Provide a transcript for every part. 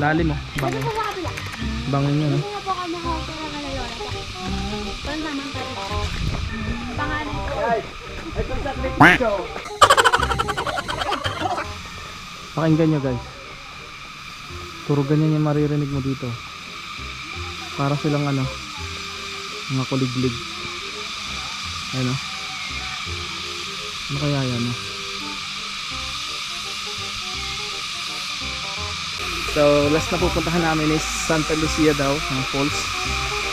Lalim mo. Bangin. Sa kabila. Bangin nyo, no? Hindi nga po kami nakakapira ka na lola po. Pan naman tayo. Pangalan ko. Pakinggan nyo guys. Puro ganyan yung maririnig mo dito. Para silang ano, mga kuliglig. Ayun, no? Ano kaya yan, no? So last na pupuntahan namin is Santa Lucia daw, ng falls.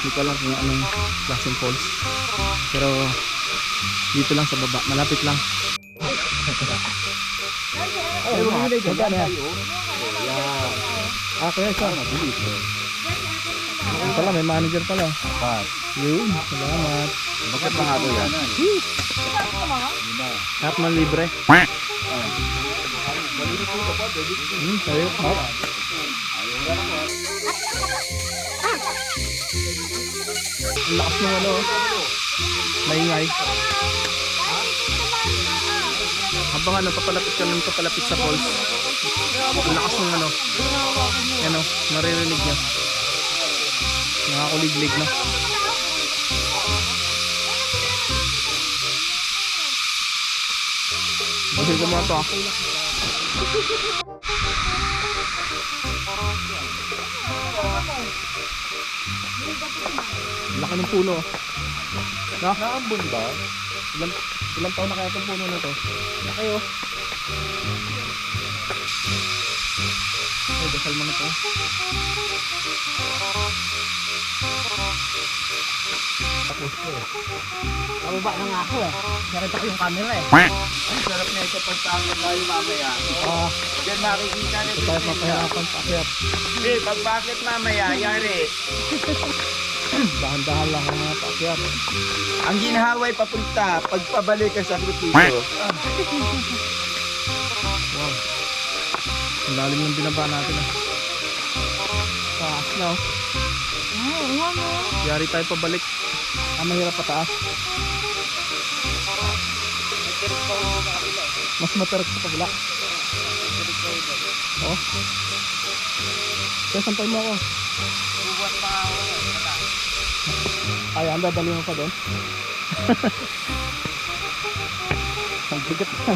Hindi ko alam kung anong klaseng falls, pero dito lang sa baba, malapit lang. Kaya siya pala, may manager pala. Yun, salamat. Bakit mga ako yan? Lahat man libre. Sayo. Ang lakas ng ano, maingay. Habang ano, papalapit sa falls. Ang lakas ng ano, ano, maririnig nyo. Nakakuliglig, no? Basin ko muna to, ah. Laki ng puno. Naambon ba? Ilang taon na kaya itong puno na to? Laki, oh. Ay, dasal mo na to. Tapos ko, eh. Pababa na nga ako eh. Narita ko yung camera eh. Ang sarap na ito pagtangan tayo mamaya. Diyan makikita na Tayo mapahirapan pa kaya pag bakit mamaya, yari. dahan-dahan lang ang mga paakyat. Ang ginhaway papunta, pagpabalik ka sa sakripisyo. Wow. Ang lalim ng binaba natin, ah. Taas na, oh. Yari tayo pabalik. Mahirap pataas. Mas matarik sa kabila. Oh. Kaya sampay mo ako. Ay, anda, dali mo pa doon. Ang bigat na.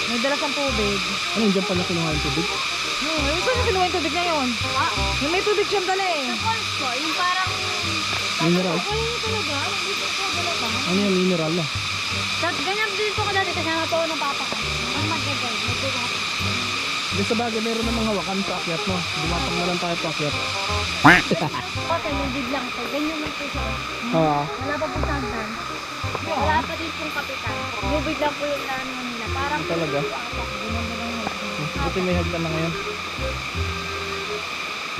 May dalas ang tubig. Ano yung dyan pala kinuha yung tubig? Yung saan yung kinuha yung tubig ngayon? Yung may tubig siyang dala eh. Sa falls po, yung parang... Mineral. Ay, yun talaga. Nandito ko dala ba? Ano yung mineral na? Ganyan din po ko dati kasama po ng papa ko. Ang magagay. Nagbubuhat. Di sa bagay, meron namang hawakan sa akyat mo. Dumapang na lang tayo pa akyat. Okay, nandid lang po. Ganyan lang po siya. Ah, Wala pa pong sandan. Wala pa din pong kapitan. Lubid lang po yung naano nila. Parang talaga. Buti may hagdan na ngayon.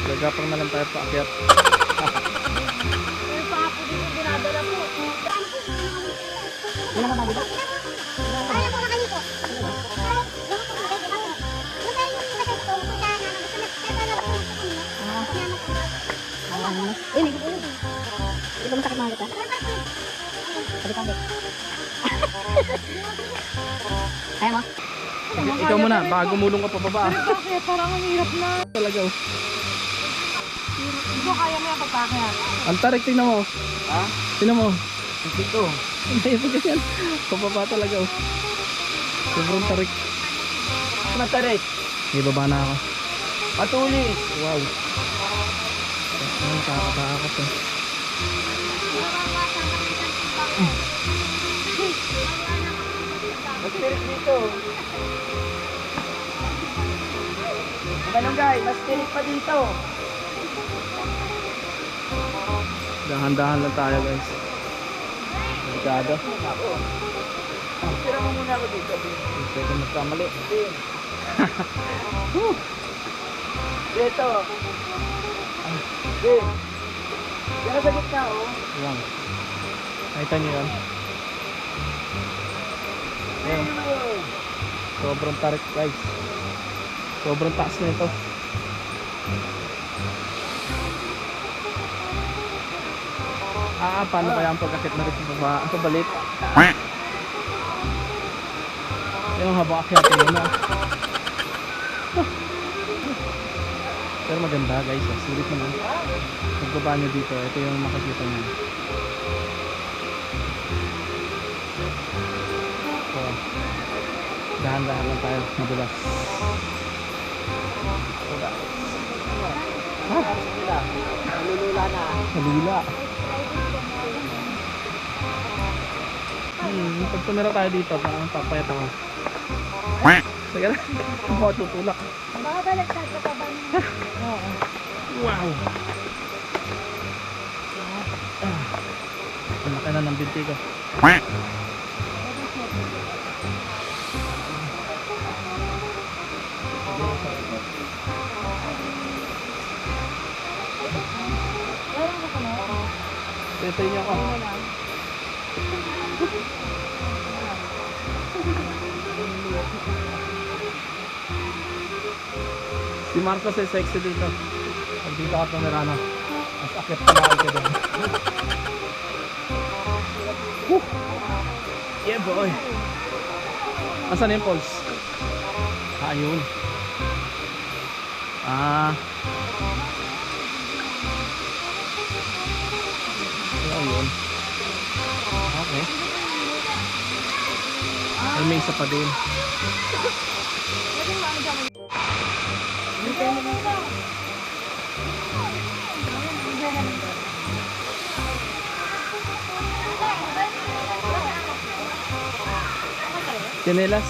Gagapang na lang tayo pa akyat. yung pa po din yung dinadala po. Ilan ka ba dito? Ayaw po kayo po. Hindi ba masakit mga ka? Sabi ka hindi. Kaya mo? Ikaw muna, baka gumulong ka pa baba. Bakit? Parang ang hirap na. Talaga, oh. Hindi ko kaya mo yung pagkakaya. Ang tarik, tingnan mo. Ha? Tingnan mo. Dito. Hindi mo ganyan. Pababa talaga, oh. Sobrang tarik. Matarik. May baba na ako. Matulis. Wow. Ang kakatakot, eh. Mastirik dito. Malunggay, mastirik pa dito. Dahan-dahan lang tayo, guys. Delikado. Tira mo muna ako dito. Hindi ko magkamali. Dito. Di. Diyan sa gitna, oh. Yan. Nakita niyo yun? Ayan. Sobrang tarik guys. Sobrang taas na ito. Paano kaya ang pagkakit na rin sa baba? Sa balit? Yung habang akyatin yun na. Pero maganda guys, sulit naman. Pagbaba nyo dito, ito yung makikita nyo. So, dahan-dahan lang tayo, madulas. Nalulula na. Malula. Pag tumira tayo dito, parang papayat ako. Sige na, ako tutulak. Baka baliktad ka pa ba niya? Wow! Ang laki na ng binti ko. Tetay niya ako. Si Marcos ay sexy dito. Pag dito ka tumirano, mas akit pa na ka doon. Woo! Yeah boy! Asan yung pulse? Ayun. Ayun. Okay. Ay, may isa pa din. Chinelas.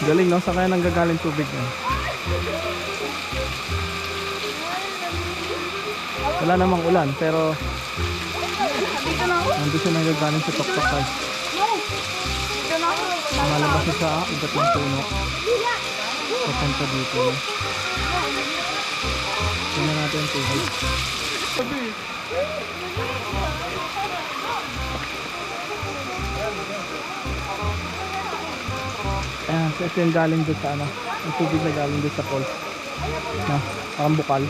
Galing no? Saan kaya nanggagaling tubig no? Wala namang ulan pero nandun siya nanggagaling sa tuktok guys. Malabas siya sa iba't yung puno. Papunta dito no? Tingnan natin yung tubig. Ayan, so ito yung galing doon sa ano, yung tubig na galing doon sa falls na, parang bukal.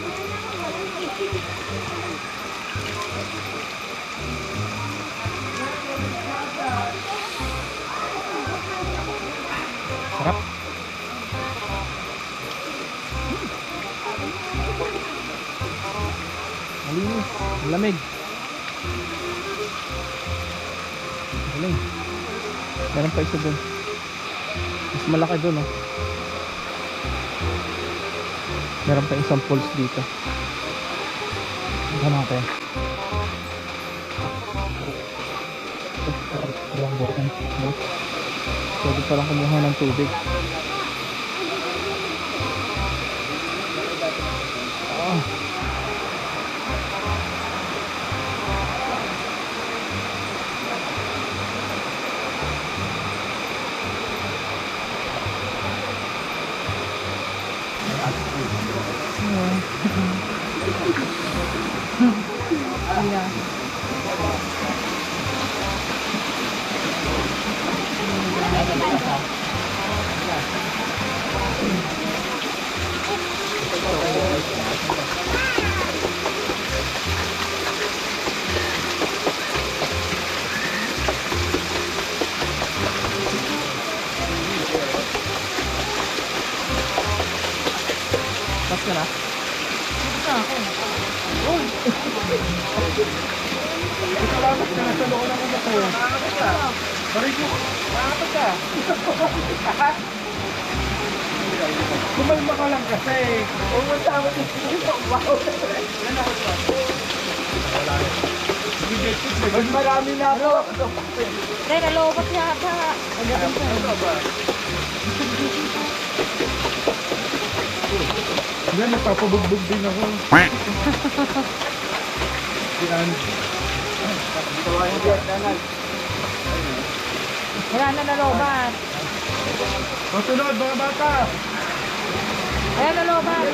Sarap. Malinis, lamig. Galing. Meron pa isa doon. Mas malaki doon oh. Meron pa isang pulse dito. Ito natin. Pwede palang kumuha ng tubig. Oh. Pas ka na? Salamat ka na sa loob ng mga po. Barigo. Makakapag ka. Kumalma ka lang kasi. Huwag mo tama sa wow. Mas marami na ako. Kaya nalobat yata. Yan, nagpapabugbog din ako. Yan. Wala na nalobat. Susunod mga bata. Ayan, nalobat.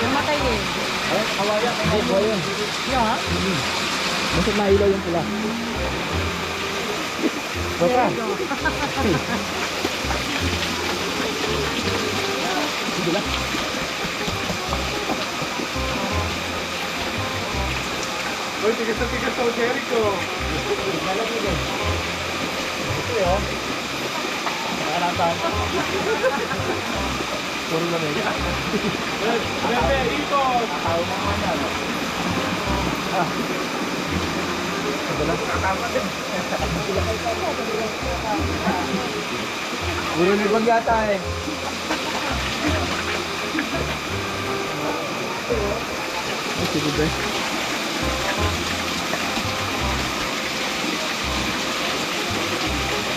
Namatay din. Hindi, buhay yun. Yeah. Basta nailaw yung pula. Baka. Sige lang. Uy, tigas na tigas sa Jericho. Puro lamig. Bebe, ikot. Puro libag yata eh. Ay, sige ba?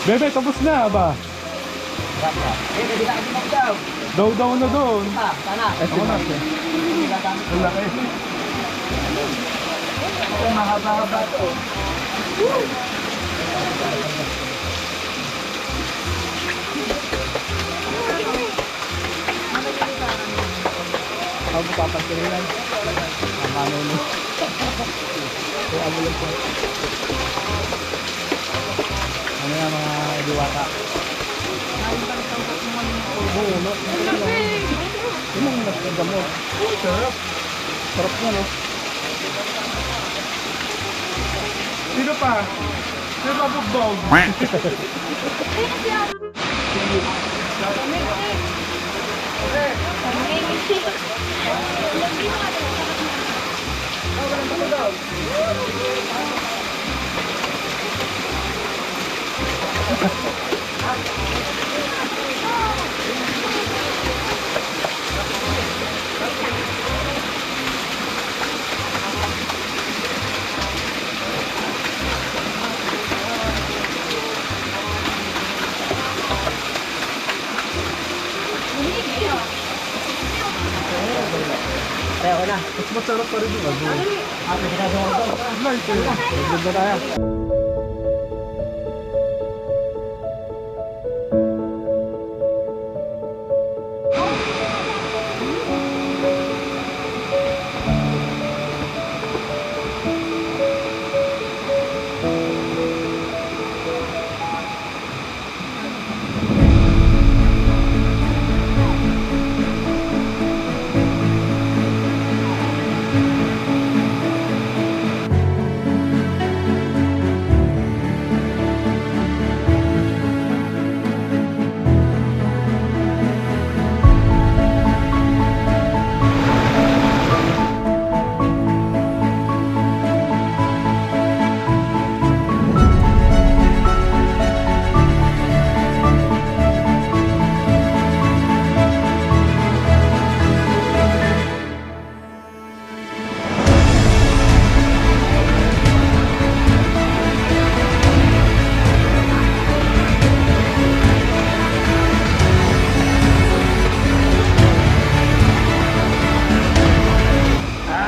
Bebe, tapos na ba? Daw na doon. Ito na siya. Ang laki. Ako papansin nila. Ang manuni. Kaya amo lang po. Ano yan mga diwata? Oo, no? Yung mga nagkagamot. Sarap. Sarap niya, no? Sino pa? Sino pa bugdog? Kaya ko na. Mas masarap pa rin yung ago. Nice, eh. Maganda tayo.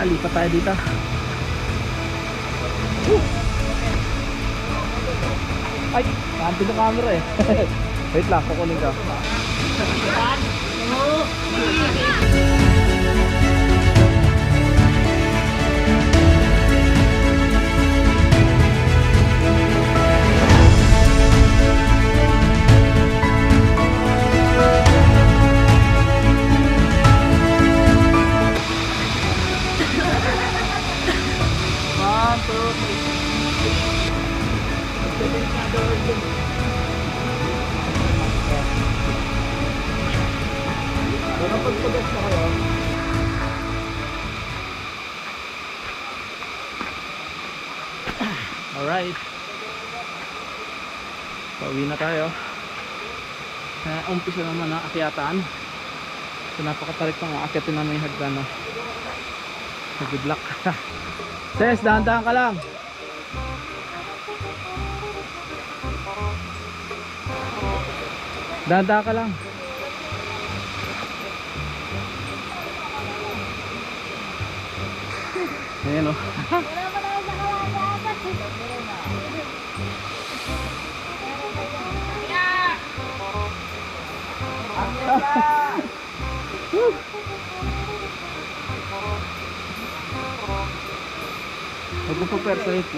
Lipat tayo dito. Ay, kanti ng camera eh. Wait lang, kukunin ka. Pagpagas na kayo. Alright. Pauwi na tayo. Umpisa naman ang akyatan. So napakatarik pang akyatin namin yung hagdan. No? So good luck. Ses, dahan-dahan ka lang. Dahan-dahan ka lang. Ayan o. Huwag mo pa persuade.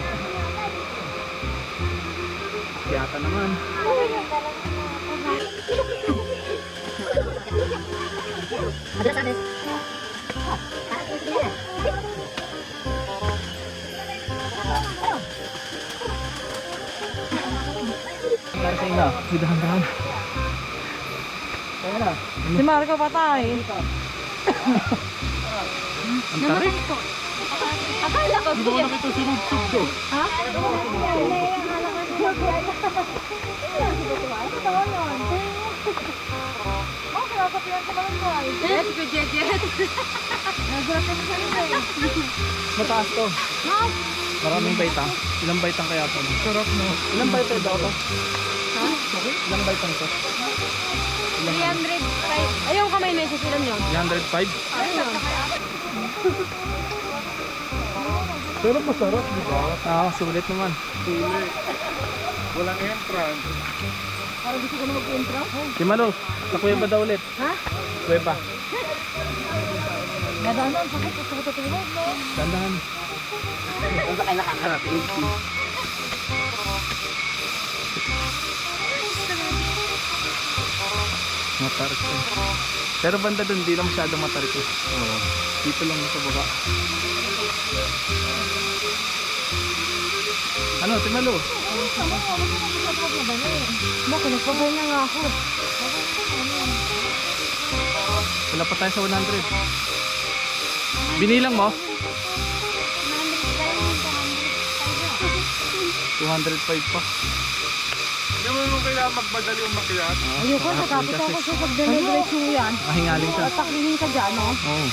Yata naman. Para sa inyo. Dahan-dahan. Kaya na. Si Marco patay. Ang tarik. Akala ko Hindi ko nakita si Rubsub to. Mataas to. Maraming baitang. Ilang baitang kaya to? Sarap no. Ilang baitang daw to? Ilang baitang to? 305. Ayaw kamay meses ilan yun? 305? Ayun. Pero masarap, di ba? Ah, sulit naman. Sulit. Walang entrance. Parang gusto ko na mag-intro. Si Malo, sa Kuweba daw ulit. Ha? Kuweba. Nadanan, sakit. Gusto ko tutulog, no? Dandahan. Kung saan kayo nakakarating. Matarik to. Pero banda dun, di lang masyadong matarik eh. Oo. Dito lang sa baba. Ano, si Malo? Bakit? Nagpapahinga nga ako. Wala pa tayo sa 100. Binilang mo? 205 pa. Hindi mo naman kailangan magmadali umakyat. Ayoko, natakot ako sa pagdala-diretso yan. Mahingaling ka. Taklihin ka dyan, no? Oo.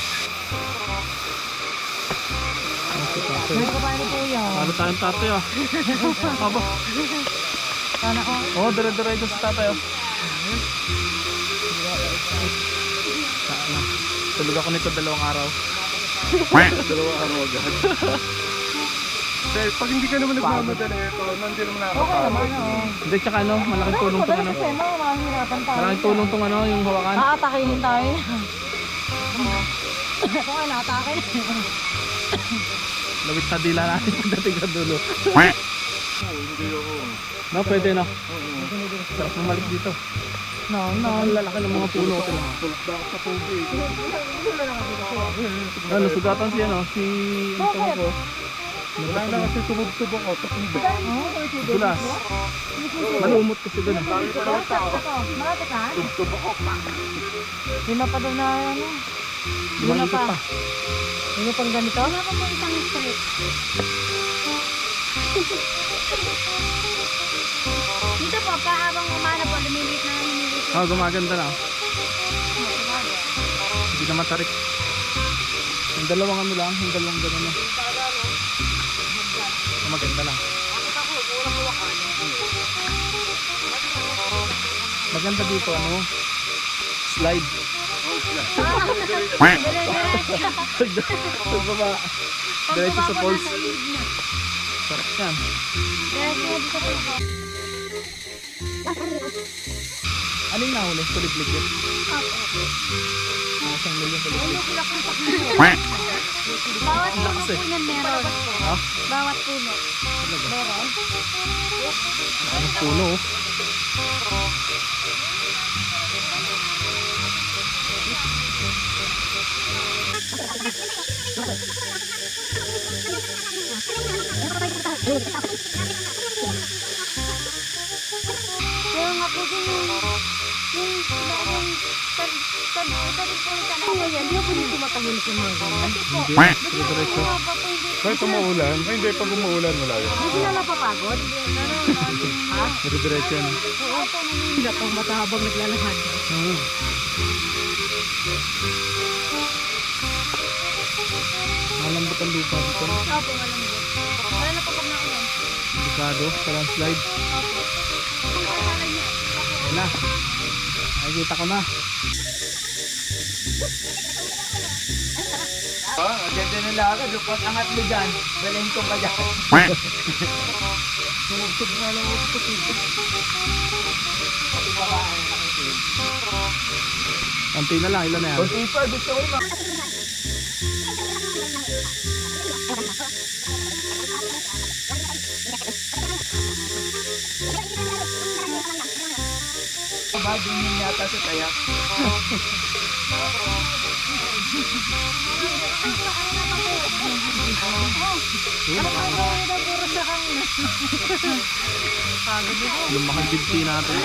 May kabayan ni Kuya. Para tayong tatay ah. Aba. Sana ko. Oo, dire-diretso sa tatay ah. Tulog ako nito 2 araw. Dalawang araw agad. Dahil pag hindi ka naman nagmamadali ito, nandiyan naman Okay nakakapagod. naman, oh. Hindi, tsaka ano, malaking tulong tong ano. Kasi mo, mahirapan tayo. Malaking tulong tong ano, yung hawakan. Aatakihin tayo. Ito kayo naatakin. Lawit sa dila natin pagdating sa dulo. Oo, hindi ako. No, pwede na. Oo. Sarap bumalik dito. No. Ang lalaki ng mga puno. Tulog na ako sa tubig. Ano, sugatan si ano, si... Ano tawag ko? Wala na kasi tumubtub ako sa tubig. Dulas. Malumot kasi doon eh. Sabi pa naman tao, Malapit na? tubtub ako. Lima pa daw na ano. Limang ikot pa. Lima pang ganito? Wala pa po isang strip. Dito po, habang umana po, lumilit na. Oh, gumaganda na. Hindi na matarik. Yung dalawang ano lang, yung dalawang gano'n na. Maganda lang. Maganda dito ano, slide. Sa baba. Diretso sa falls. Sarap yan. Diretso dito po. Ano yung nahuli? Kuliglig yun? Isang milyon kuliglig. Bawat puno Lakas eh. po yan meron. Ha? Bawat puno. Meron? Anong puno oh. Kaya nga po tabi po yung tanong yan. Hindi ako dito matahil sa mga ganyan. Diretso. Kahit umuulan, ay hindi, pag umuulan wala yun. Hindi na napapagod? Ha? Diretso yan. Hindi ako matahabang naglalakad. Malambot ang lupa dito. Opo, walang po. Wala na po pag naulan. Delikado sa landslide. Opo. Kung kasama niya, Ayun na. Nakikita ko na. Ang ganda ng lakad, pag angat mo dyan, balentong ka dyan. Tumubtub nga lang ako sa tubig. Pati babae nakitin. Konti na lang, ilan na yan? Kunti pa, gusto ko yung bagong yata sa tayak. Yung makagibti natin.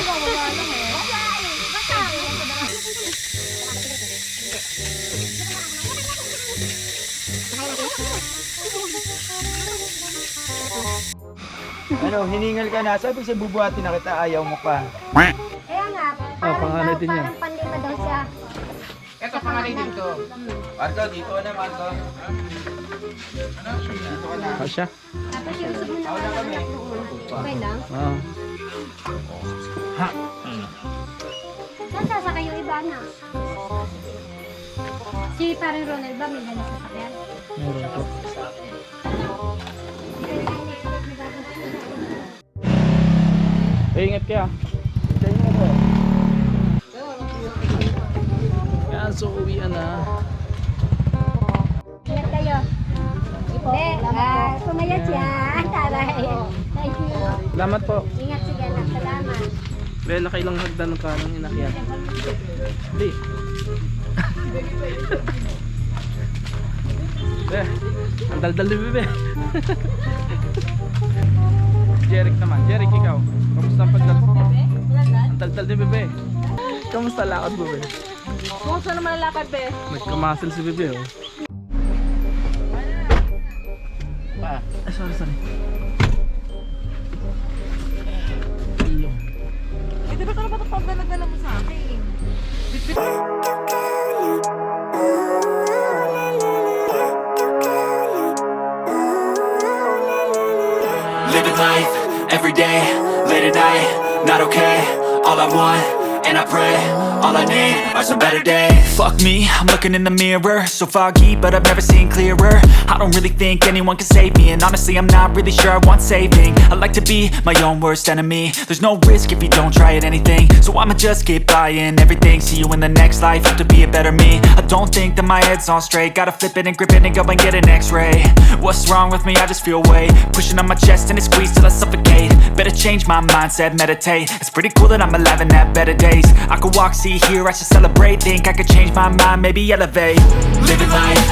Ano, hiningal ka na. Sabi sa bubuhatin na kita, ayaw mo pa. Kaya nga, panganay din yan. parang panlima daw siya. Ito pangalan dito. Marco, dito na Marco. Dito ka na. Kasya? Tapos yung usap mo na anak doon. Okay lang? Oo. Saan sasakay yung iba na? Si parang Ronald ba may ganun sasakyan? Meron po. Ingat ka. Yan, so uwian na. Ingat kayo. Pumayat siya. Taray. Thank you. Salamat po. Ingat sige anak. Salamat. Bella, kailang hagdan ka ng inakyan. Hindi. Ang daldal ni Bebe. Jeric naman. Jeric, ikaw. Kamusta ang pagdaldal? Ang daldal ni Bebe. Kamusta lakad mo, Bebe? Kumusta naman ang lakad, be? Nagkamuscle si Bebe, oh. Ay, sorry. Iyo. Eh, di ba ito na ba ito pagdala mo sa akin? Living life, every day, late at night, not okay. All I want, and I pray, all I need are some better days. Fuck me, I'm looking in the mirror, so foggy, but I've never seen clearer. I don't really think anyone can save me, and honestly I'm not really sure I want saving. I like to be my own worst enemy. There's no risk if you don't try at anything, so I'ma just keep buying everything. See you in the next life, have to be a better me. I don't think that my head's on straight, gotta flip it and grip it and go and get an x-ray. What's wrong with me? I just feel weight pushing on my chest and it squeezes till I suffocate. Better change my mindset, meditate. It's pretty cool that I'm alive and have better days. I could walk, see, hear, I should celebrate. Think I could change my mind, maybe elevate. Living life,